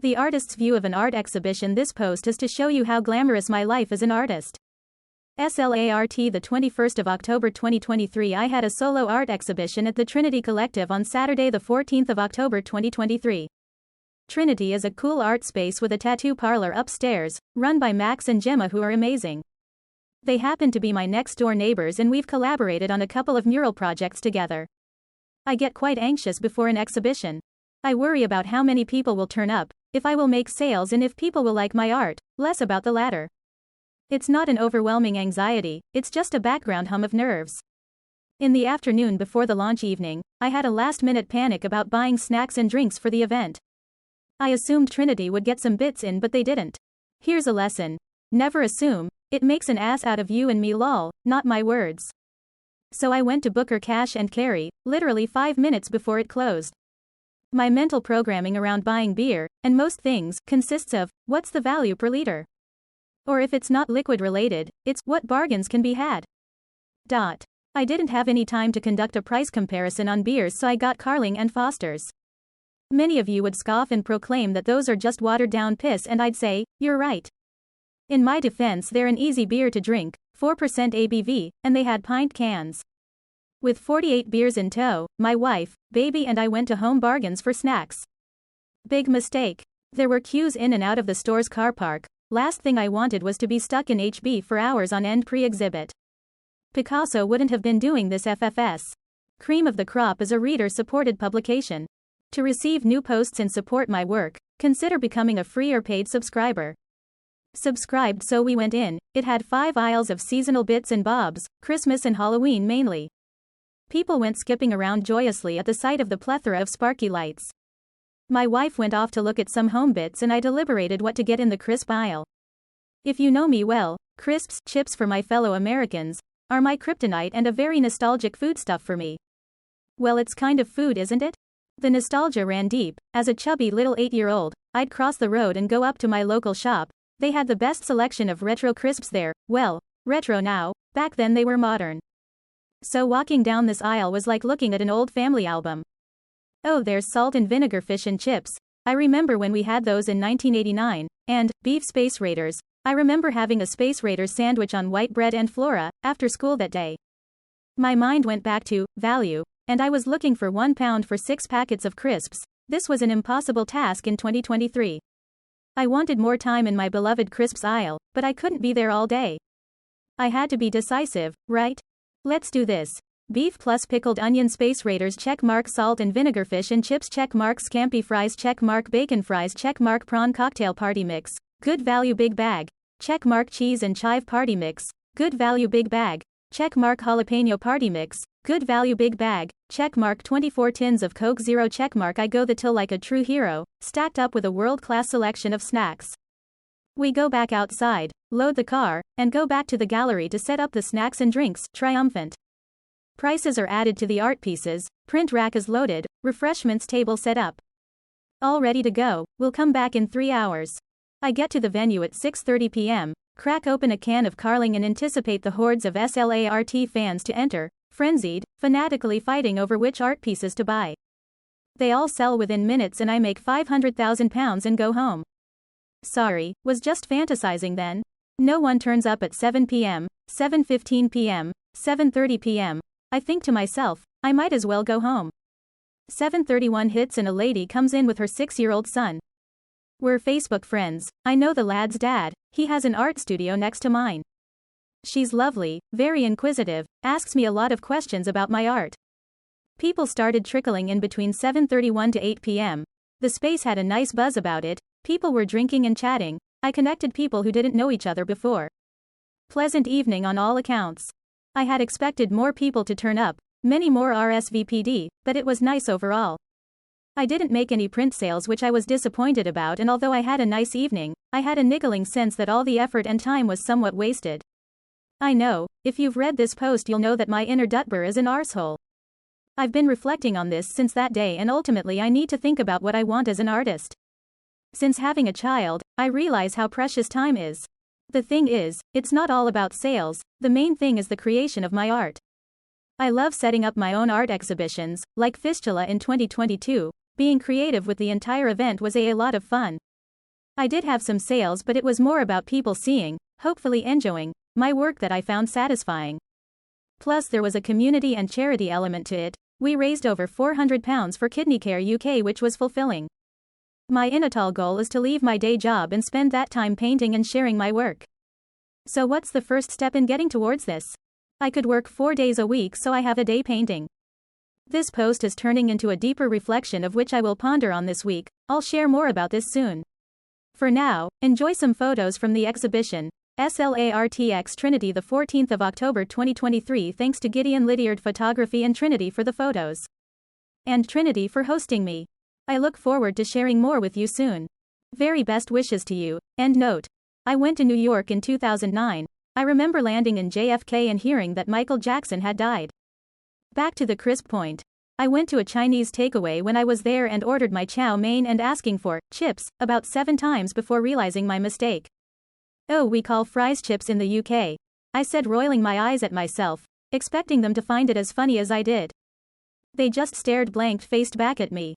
The artist's view of an art exhibition. This post is to show you how glamorous my life as an artist. SLART the 21st of October 2023 I had a solo art exhibition at the Trinity Collective on Saturday the 14th of October 2023. Trinity is a cool art space with a tattoo parlor upstairs, run by Max and Gemma, who are amazing. They happen to be my next door neighbors and we've collaborated on a couple of mural projects together. I get quite anxious before an exhibition. I worry about how many people will turn up, if I will make sales and if people will like my art, less about the latter. It's not an overwhelming anxiety, it's just a background hum of nerves. In the afternoon before the launch evening, I had a last-minute panic about buying snacks and drinks for the event. I assumed Trinity would get some bits in, but they didn't. Here's a lesson. Never assume, it makes an ass out of you and me, lol, not my words. So I went to Booker Cash and Carry, literally 5 minutes before it closed. My mental programming around buying beer, and most things, consists of, what's the value per liter? Or if it's not liquid related, it's, what bargains can be had? I didn't have any time to conduct a price comparison on beers, so I got Carling and Foster's. Many of you would scoff and proclaim that those are just watered down piss, and I'd say, you're right. In my defense, they're an easy beer to drink, 4% ABV, and they had pint cans. With 48 beers in tow, my wife, baby and I went to Home Bargains for snacks. Big mistake. There were queues in and out of the store's car park. Last thing I wanted was to be stuck in HB for hours on end pre-exhibit. Picasso wouldn't have been doing this FFS. Cream of the Crop is a reader-supported publication. To receive new posts and support my work, consider becoming a free or paid subscriber. Subscribed, so we went in. It had 5 aisles of seasonal bits and bobs, Christmas and Halloween mainly. People went skipping around joyously at the sight of the plethora of sparky lights. My wife went off to look at some home bits and I deliberated what to get in the crisp aisle. If you know me well, crisps, chips for my fellow Americans, are my kryptonite and a very nostalgic foodstuff for me. Well, it's kind of food, isn't it? The nostalgia ran deep. As a chubby little 8-year-old, I'd cross the road and go up to my local shop. They had the best selection of retro crisps there. Well, retro now, back then they were modern. So walking down this aisle was like looking at an old family album. Oh, there's salt and vinegar fish and chips. I remember when we had those in 1989. And beef Space Raiders. I remember having a Space Raiders sandwich on white bread and flora after school that day. My mind went back to value, and I was looking for £1 for 6 packets of crisps. This was an impossible task in 2023. I wanted more time in my beloved crisps aisle, but I couldn't be there all day. I had to be decisive, right? Let's do this. Beef plus pickled onion Space Raiders checkmark, salt and vinegar fish and chips checkmark, scampi fries checkmark, bacon fries checkmark, prawn cocktail party mix, good value big bag, checkmark, cheese and chive party mix, good value big bag, checkmark, jalapeno party mix, good value big bag, checkmark, 24 tins of Coke Zero checkmark. I go the till like a true hero, stacked up with a world-class selection of snacks. We go back outside, load the car, and go back to the gallery to set up the snacks and drinks, triumphant. Prices are added to the art pieces, print rack is loaded, refreshments table set up. All ready to go, we'll come back in 3 hours. I get to the venue at 6:30 p.m., crack open a can of Carling and anticipate the hordes of SLART fans to enter, frenzied, fanatically fighting over which art pieces to buy. They all sell within minutes and I make £500,000 and go home. Sorry, was just fantasizing then. No one turns up at 7 p.m., 7:15 p.m., 7:30 p.m. I think to myself, I might as well go home. 7:31 hits and a lady comes in with her 6-year-old son. We're Facebook friends. I know the lad's dad. He has an art studio next to mine. She's lovely, very inquisitive, asks me a lot of questions about my art. People started trickling in between 7:31 to 8 p.m. The space had a nice buzz about it. People were drinking and chatting. I connected people who didn't know each other before. Pleasant evening on all accounts. I had expected more people to turn up, many more RSVP'd, but it was nice overall. I didn't make any print sales, which I was disappointed about, and although I had a nice evening, I had a niggling sense that all the effort and time was somewhat wasted. I know, if you've read this post you'll know that my inner Dutber is an arsehole. I've been reflecting on this since that day, and ultimately I need to think about what I want as an artist. Since having a child, I realize how precious time is. The thing is, it's not all about sales, the main thing is the creation of my art. I love setting up my own art exhibitions, like Fistula in 2022, being creative with the entire event was a lot of fun. I did have some sales, but it was more about people seeing, hopefully enjoying, my work that I found satisfying. Plus there was a community and charity element to it. We raised over £400 for Kidney Care UK, which was fulfilling. My initial goal is to leave my day job and spend that time painting and sharing my work. So what's the first step in getting towards this? I could work 4 days a week, so I have a day painting. This post is turning into a deeper reflection of which I will ponder on this week. I'll share more about this soon. For now, enjoy some photos from the exhibition, SLARTX Trinity, the 14th of October 2023. Thanks to Gideon Lydiard Photography and Trinity for the photos. And Trinity for hosting me. I look forward to sharing more with you soon. Very best wishes to you. End note. I went to New York in 2009. I remember landing in JFK and hearing that Michael Jackson had died. Back to the crisp point. I went to a Chinese takeaway when I was there and ordered my chow mein and asking for chips about 7 times before realizing my mistake. Oh, we call fries chips in the UK. I said, rolling my eyes at myself, expecting them to find it as funny as I did. They just stared blank-faced back at me.